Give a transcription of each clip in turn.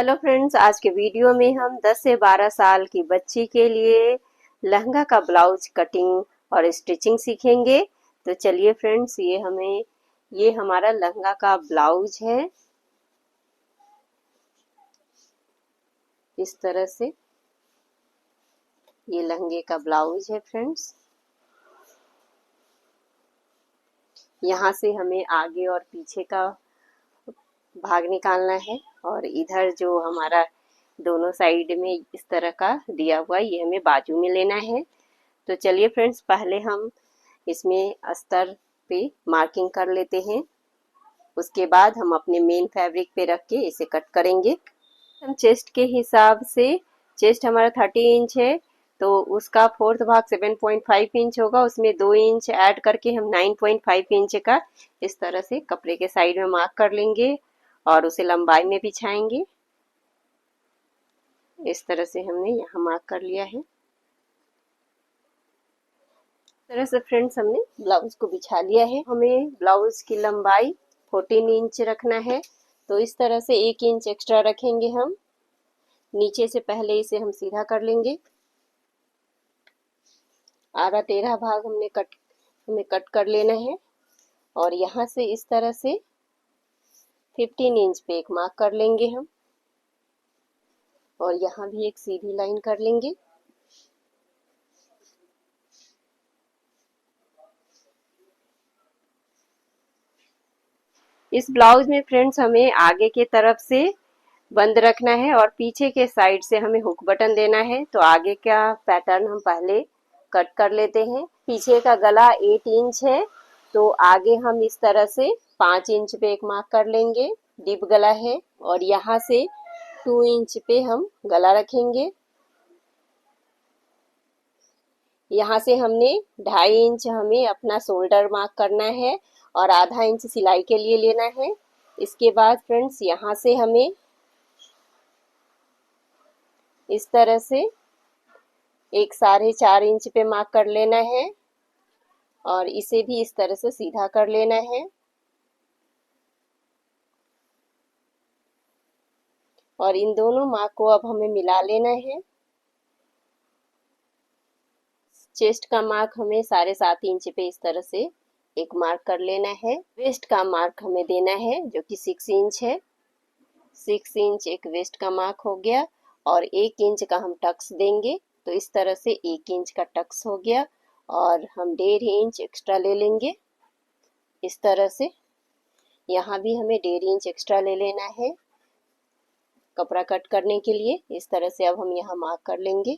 Hello friends, आज के video में हम 10 से 12 साल की बच्ची के लिए लहंगा का ब्लाउज कटिंग और स्टिचिंग सीखेंगे। तो चलिए फ्रेंड्स, ये हमारा लहंगा का ब्लाउज है। इस तरह से ये लहंगे का ब्लाउज है फ्रेंड्स। यहाँ से हमें आगे और पीछे का भाग निकालना है और इधर जो हमारा दोनों साइड में इस तरह का दिया हुआ ये हमें बाजू में लेना है। तो चलिए फ्रेंड्स, पहले हम इसमें अस्तर पे मार्किंग कर लेते हैं। उसके बाद हम अपने मेन फैब्रिक पे रख के इसे कट करेंगे। हम चेस्ट के हिसाब से, चेस्ट हमारा 30 इंच है तो उसका फोर्थ भाग 7.5 इंच होगा। उसमें 2 इंच ऐड करके हम 9.5 इंच का इस तरह से कपड़े के साइड में मार्क कर लेंगे और उसे लंबाई में बिछाएंगे। इस तरह से हमने यहाँ मार्क कर लिया है। इस तरह से फ्रेंड्स हमने ब्लाउज को बिछा लिया है। हमें ब्लाउज की लंबाई 14 इंच रखना है, तो इस तरह से 1 इंच एक्स्ट्रा रखेंगे हम। नीचे से पहले इसे हम सीधा कर लेंगे। आधा टेढ़ा भाग हमें कट कर लेना है और यहाँ से इस तरह से 15 इंच पे एक मार्क कर लेंगे हम और यहाँ भी एक सीधी लाइन कर लेंगे। इस ब्लाउज में फ्रेंड्स हमें आगे के तरफ से बंद रखना है और पीछे के साइड से हमें हुक बटन देना है। तो आगे का पैटर्न हम पहले कट कर लेते हैं। पीछे का गला 8 इंच है तो आगे हम इस तरह से 5 इंच पे एक मार्क कर लेंगे। डीप गला है और यहाँ से 2 इंच पे हम गला रखेंगे। यहाँ से हमने 2.5 इंच हमें अपना शोल्डर मार्क करना है और आधा इंच सिलाई के लिए लेना है। इसके बाद फ्रेंड्स यहाँ से हमें इस तरह से एक 4.5 इंच पे मार्क कर लेना है और इसे भी इस तरह से सीधा कर लेना है और इन दोनों मार्क को अब हमें मिला लेना है। चेस्ट का मार्क हमें 7.5 इंच पे इस तरह से एक मार्क कर लेना है। वेस्ट का मार्क हमें देना है जो कि 6 इंच है। 6 इंच एक वेस्ट का मार्क हो गया और 1 इंच का हम टक्स देंगे। तो इस तरह से 1 इंच का टक्स हो गया और हम 1.5 इंच एक्स्ट्रा ले लेंगे। इस तरह से यहाँ भी हमें 1.5 इंच एक्स्ट्रा ले लेना है कपड़ा कट करने के लिए। इस तरह से अब हम यहाँ मार्क कर लेंगे।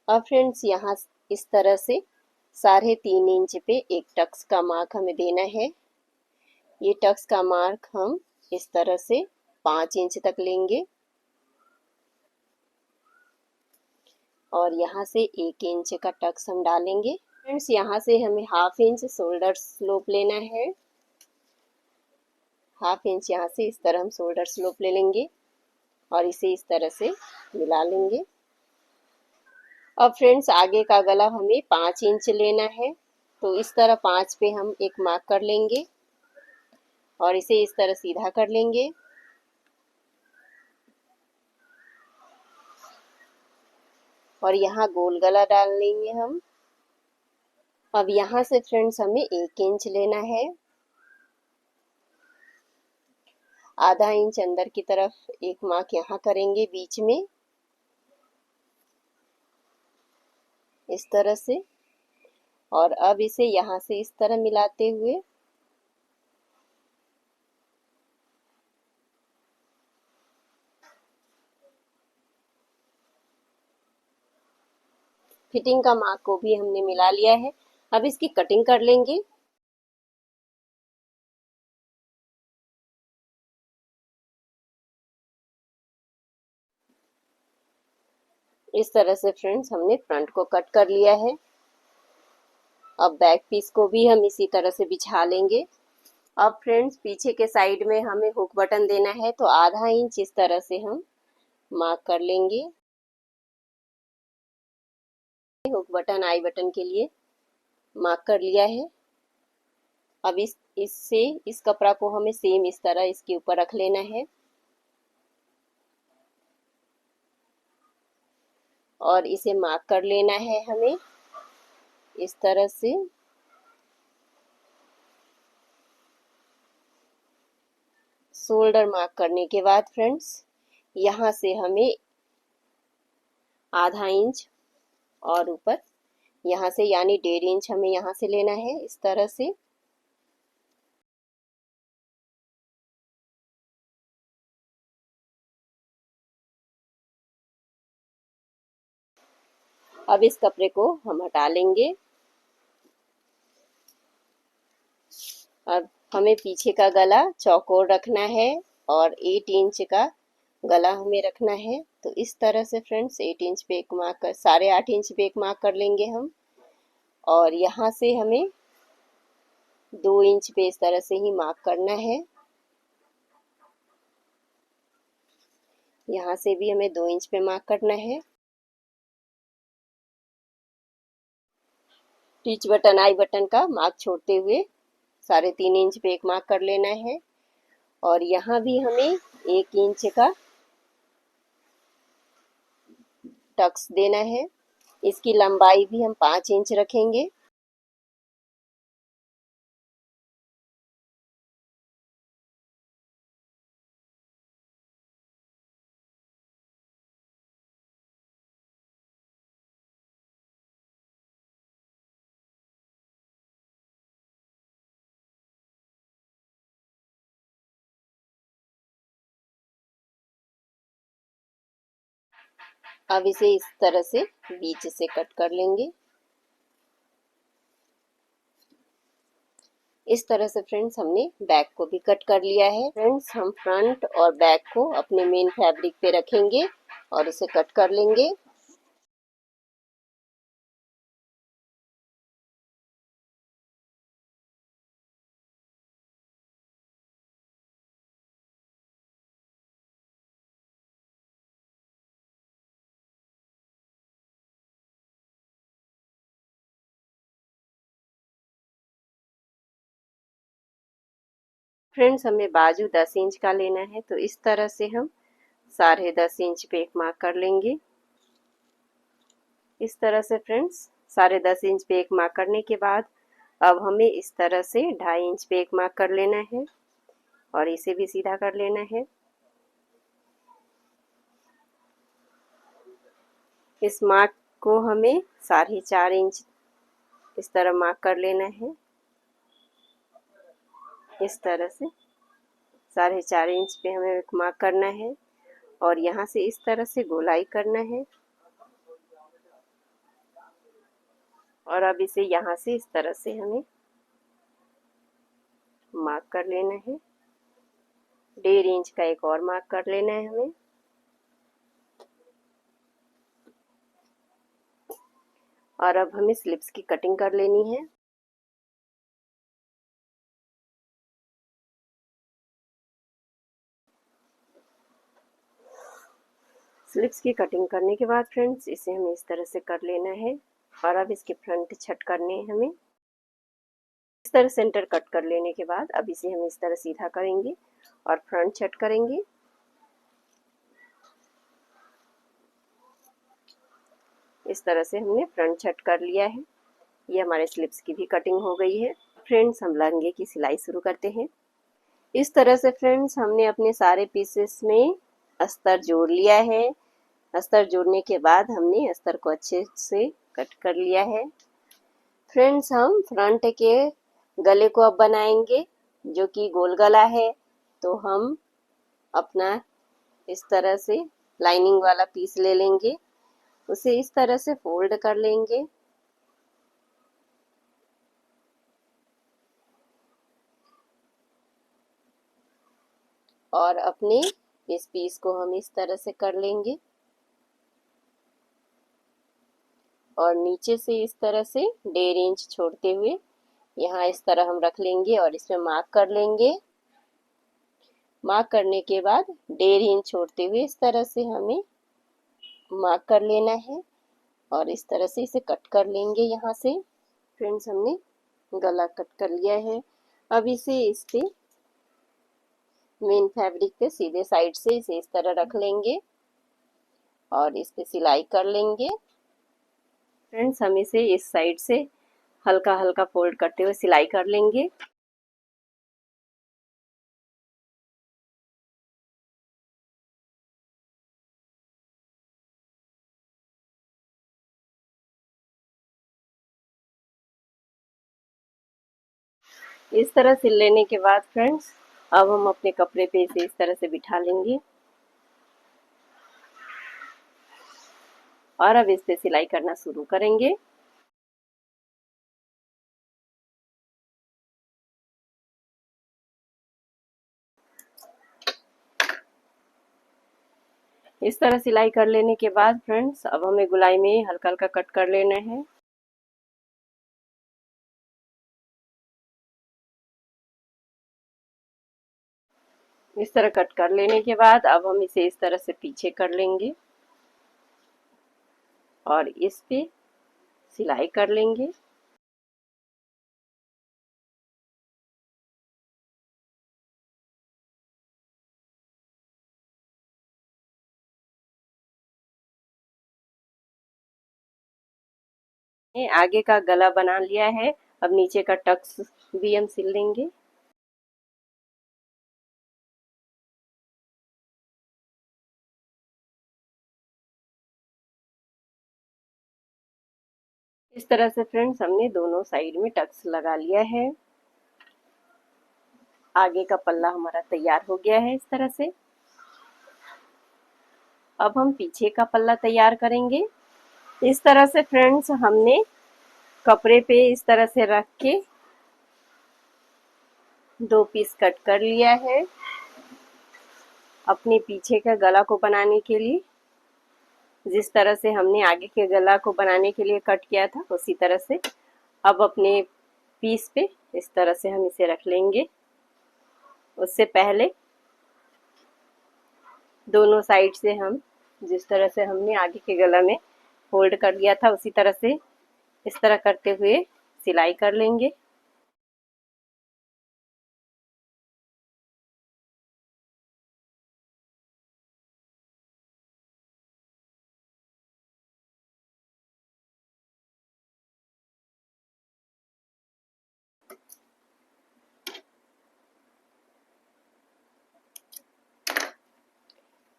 अब फ्रेंड्स यहाँ इस तरह से 3.5 इंच पे एक टक्स का मार्क हमें देना है। ये टक्स का मार्क हम इस तरह से 5 इंच तक लेंगे और यहाँ से 1 इंच का टक्स हम डालेंगे। फ्रेंड्स यहाँ से हमें 1/2 इंच शोल्डर स्लोप लेना है। 1/2 इंच यहाँ से इस तरह हम शोल्डर स्लोप ले लेंगे और इसे इस तरह से मिला लेंगे। अब फ्रेंड्स आगे का गला हमें 5 इंच लेना है तो इस तरह 5 पे हम एक मार्क कर लेंगे और इसे इस तरह सीधा कर लेंगे और यहाँ गोल गला डाल लेंगे हम। अब यहाँ से फ्रेंड्स हमें 1 इंच लेना है। आधा इंच अंदर की तरफ एक मार्क यहाँ करेंगे बीच में इस तरह से और अब इसे यहाँ से इस तरह मिलाते हुए फिटिंग का मार्क को भी हमने मिला लिया है। अब इसकी कटिंग कर लेंगे। इस तरह से फ्रेंड्स हमने फ्रंट को कट कर लिया है। अब बैक पीस को भी हम इसी तरह से बिछा लेंगे। अब फ्रेंड्स पीछे के साइड में हमें हुक बटन देना है तो आधा इंच इस तरह से हम मार्क कर लेंगे। हुक बटन आई बटन के लिए मार्क कर लिया है। अब इससे इस कपड़ा को हमें सेम इस तरह इसके ऊपर रख लेना है और इसे मार्क कर लेना है हमें इस तरह से। शोल्डर मार्क करने के बाद फ्रेंड्स यहाँ से हमें आधा इंच और ऊपर यहाँ से यानी 1.5 इंच हमें यहाँ से लेना है इस तरह से। अब इस कपड़े को हम हटा लेंगे। अब हमें पीछे का गला चौकोर रखना है और 8 इंच का गला हमें रखना है। तो इस तरह से फ्रेंड्स 8 इंच पे एक मार्क कर 8.5 इंच पे एक मार्क कर लेंगे हम और यहाँ से हमें 2 इंच पे इस तरह से ही मार्क करना है। यहाँ से भी हमें 2 इंच पे मार्क करना है। टीच बटन आई बटन का मार्क छोड़ते हुए 3.5 इंच पे एक मार्क कर लेना है और यहाँ भी हमें 1 इंच का टक्स देना है। इसकी लंबाई भी हम 5 इंच रखेंगे। अब इसे इस तरह से बीच से कट कर लेंगे। इस तरह से फ्रेंड्स हमने बैक को भी कट कर लिया है। फ्रेंड्स हम फ्रंट और बैक को अपने मेन फैब्रिक पे रखेंगे और इसे कट कर लेंगे। फ्रेंड्स हमें बाजू 10 इंच का लेना है तो इस तरह से हम 10.5 इंच पे एक मार्क कर लेंगे। इस तरह से फ्रेंड्स 10.5 इंच पे एक मार्क करने के बाद अब हमें इस तरह से 2.5 इंच पे एक मार्क कर लेना है और इसे भी सीधा कर लेना है। इस मार्क को हमें 4.5 इंच इस तरह मार्क कर लेना है। इस तरह से 4.5 इंच पे हमें एक मार्क करना है और यहाँ से इस तरह से गोलाई करना है और अब इसे यहाँ से इस तरह से हमें मार्क कर लेना है। 1.5 इंच का एक और मार्क कर लेना है हमें और अब हमें स्लिप्स की कटिंग कर लेनी है। स्लिप्स की कटिंग करने के बाद फ्रेंड्स इसे हमें इस तरह से कर लेना है और अब इसके फ्रंट छट करने हैं हमें। इस तरह सेंटर कट कर लेने के बाद अब इसे हम इस तरह सीधा करेंगे और फ्रंट छट करेंगे। इस तरह से हमने फ्रंट छट कर लिया है। ये हमारे स्लिप्स की भी कटिंग हो गई है। फ्रेंड्स हम लहंगे की सिलाई शुरू करते हैं। इस तरह से फ्रेंड्स हमने अपने सारे पीसेस में अस्तर जोड़ लिया है। अस्तर जोड़ने के बाद हमने अस्तर को अच्छे से कट कर लिया है। फ्रेंड्स हम फ्रंट के गले को अब बनाएंगे जो कि गोल गला है। तो हम अपना इस तरह से लाइनिंग वाला पीस ले लेंगे, उसे इस तरह से फोल्ड कर लेंगे और अपने इस पीस को हम इस तरह से कर लेंगे और नीचे से इस तरह से 1.5 इंच छोड़ते हुए यहाँ इस तरह हम रख लेंगे और इसमें मार्क कर लेंगे। मार्क करने के बाद 1.5 इंच छोड़ते हुए इस तरह से हमें मार्क कर लेना है और इस तरह से इसे कट कर लेंगे। यहाँ से फ्रेंड्स हमने गला कट कर लिया है। अब इस पे मेन फैब्रिक पे सीधे साइड से इसे इस तरह रख लेंगे और इस पे सिलाई कर लेंगे। फ्रेंड्स, हम इसे इस साइड से हल्का हल्का फोल्ड करते हुए सिलाई कर लेंगे। इस तरह सिल लेने के बाद फ्रेंड्स, अब हम अपने कपड़े पे इसे इस तरह से बिठा लेंगे और अब इस पे सिलाई करना शुरू करेंगे। इस तरह सिलाई कर लेने के बाद फ्रेंड्स, अब हमें गुलाई में हल्का हल्का कट कर लेना है। इस तरह कट कर लेने के बाद अब हम इसे इस तरह से पीछे कर लेंगे और इस पे सिलाई कर लेंगे। आगे का गला बना लिया है, अब नीचे का टक्स भी हम सिल लेंगे। इस तरह से फ्रेंड्स, हमने दोनों साइड में टक्स लगा लिया है। आगे का पल्ला हमारा तैयार हो गया है इस तरह से। अब हम पीछे का पल्ला तैयार करेंगे। इस तरह से फ्रेंड्स, हमने कपड़े पे इस तरह से रख के 2 पीस कट कर लिया है अपने पीछे का गला को बनाने के लिए। जिस तरह से हमने आगे के गला को बनाने के लिए कट किया था उसी तरह से अब अपने पीस पे इस तरह से हम इसे रख लेंगे। उससे पहले दोनों साइड से हम जिस तरह से हमने आगे के गला में फोल्ड कर लिया था उसी तरह से इस तरह करते हुए सिलाई कर लेंगे।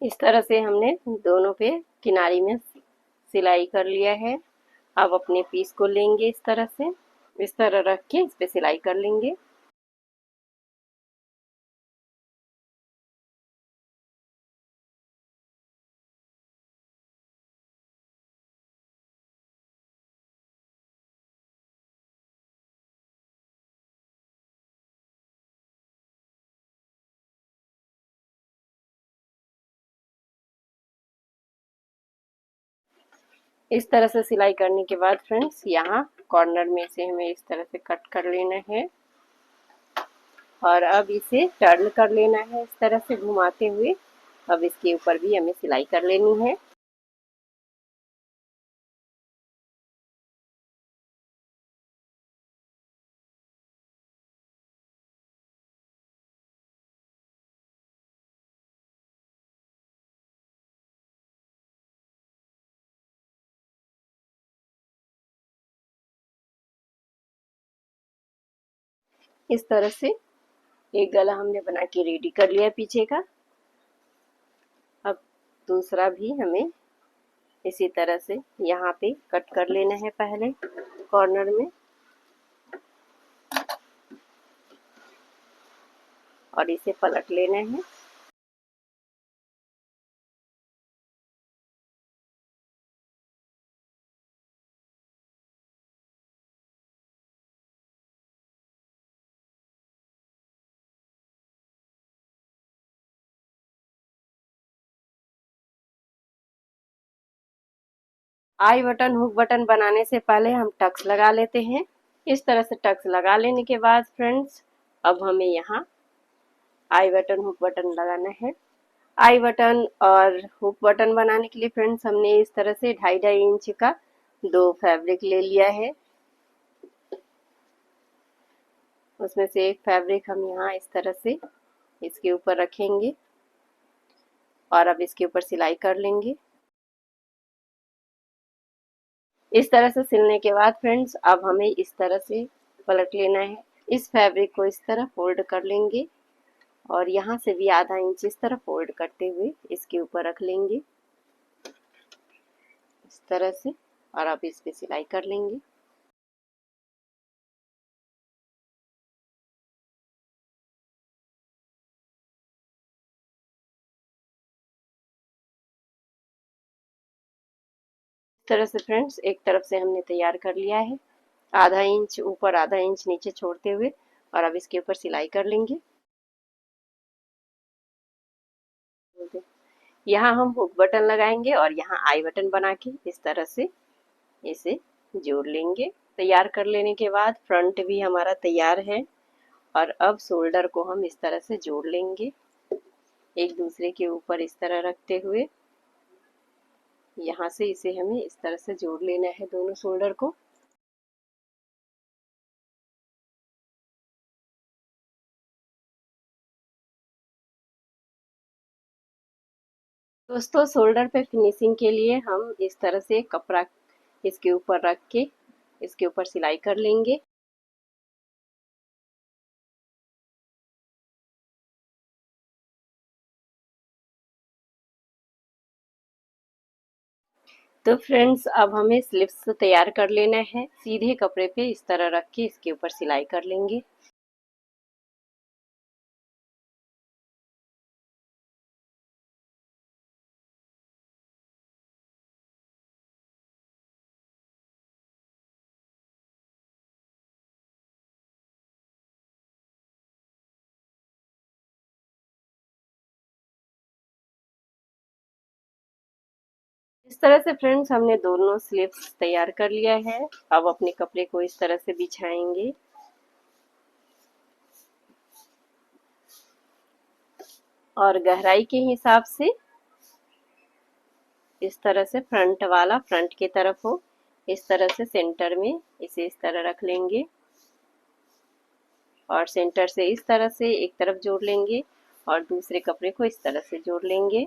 इस तरह से हमने दोनों पे किनारी में सिलाई कर लिया है। अब अपने पीस को लेंगे इस तरह से, इस तरह रख के इस पे सिलाई कर लेंगे। इस तरह से सिलाई करने के बाद फ्रेंड्स, यहाँ कॉर्नर में से हमें इस तरह से कट कर लेना है और अब इसे टर्न कर लेना है इस तरह से घुमाते हुए। अब इसके ऊपर भी हमें सिलाई कर लेनी है। इस तरह से एक गला हमने बना के रेडी कर लिया पीछे का। अब दूसरा भी हमें इसी तरह से यहाँ पे कट कर लेना है पहले कॉर्नर में और इसे पलट लेना है। आई बटन हुक बटन बनाने से पहले हम टक्स लगा लेते हैं। इस तरह से टक्स लगा लेने के बाद फ्रेंड्स, अब हमें यहाँ आई बटन हुक बटन लगाना है। आई बटन और हुक बटन बनाने के लिए फ्रेंड्स, हमने इस तरह से 2.5 इंच का 2 फैब्रिक ले लिया है। उसमें से एक फैब्रिक हम यहाँ इस तरह से इसके ऊपर रखेंगे और अब इसके ऊपर सिलाई कर लेंगे। इस तरह से सिलने के बाद फ्रेंड्स अब हमें इस तरह से पलट लेना है। इस फैब्रिक को इस तरह फोल्ड कर लेंगे और यहाँ से भी आधा इंच इस तरह फोल्ड करते हुए इसके ऊपर रख लेंगे इस तरह से, और अब इस पे सिलाई कर लेंगे। इस तरह से फ्रेंड्स एक तरफ से हमने तैयार कर लिया है, आधा इंच ऊपर आधा इंच नीचे छोड़ते हुए, और अब इसके ऊपर सिलाई कर लेंगे। यहाँ हम हुक बटन लगाएंगे और यहाँ आई बटन बना के इस तरह से इसे जोड़ लेंगे। तैयार कर लेने के बाद फ्रंट भी हमारा तैयार है और अब शोल्डर को हम इस तरह से जोड़ लेंगे एक दूसरे के ऊपर इस तरह रखते हुए। यहाँ से इसे हमें इस तरह से जोड़ लेना है दोनों शोल्डर को। दोस्तों शोल्डर पे फिनिशिंग के लिए हम इस तरह से कपड़ा इसके ऊपर रख के इसके ऊपर सिलाई कर लेंगे। तो फ्रेंड्स अब हमें स्लीव्स तैयार कर लेना है। सीधे कपड़े पे इस तरह रख के इसके ऊपर सिलाई कर लेंगे। इस तरह से फ्रेंड्स हमने दोनों स्लीव्स तैयार कर लिया है। अब अपने कपड़े को इस तरह से बिछाएंगे और गहराई के हिसाब से इस तरह से फ्रंट वाला फ्रंट की तरफ हो, इस तरह से सेंटर में इसे इस तरह रख लेंगे और सेंटर से इस तरह से एक तरफ जोड़ लेंगे और दूसरे कपड़े को इस तरह से जोड़ लेंगे।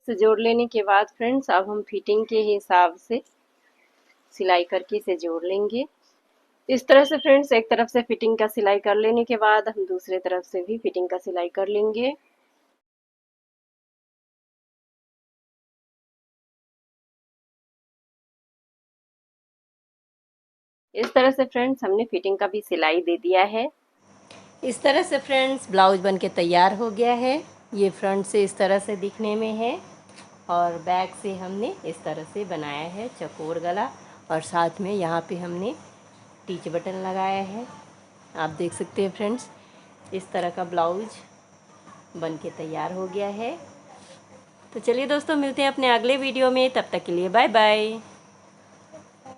से जोड़ लेने के बाद फ्रेंड्स अब हम फिटिंग के हिसाब से सिलाई करके इसे जोड़ लेंगे। इस तरह से फ्रेंड्स एक तरफ से फिटिंग का सिलाई कर लेने के बाद हम दूसरे तरफ से भी फिटिंग का सिलाई कर लेंगे। इस तरह से फ्रेंड्स हमने फिटिंग का भी सिलाई दे दिया है। इस तरह से फ्रेंड्स ब्लाउज बनके तैयार हो गया है। ये फ्रंट से इस तरह से दिखने में है और बैक से हमने इस तरह से बनाया है चकोर गला, और साथ में यहाँ पे हमने टीच बटन लगाया है। आप देख सकते हैं फ्रेंड्स इस तरह का ब्लाउज बनके तैयार हो गया है। तो चलिए दोस्तों मिलते हैं अपने अगले वीडियो में, तब तक के लिए बाय बाय।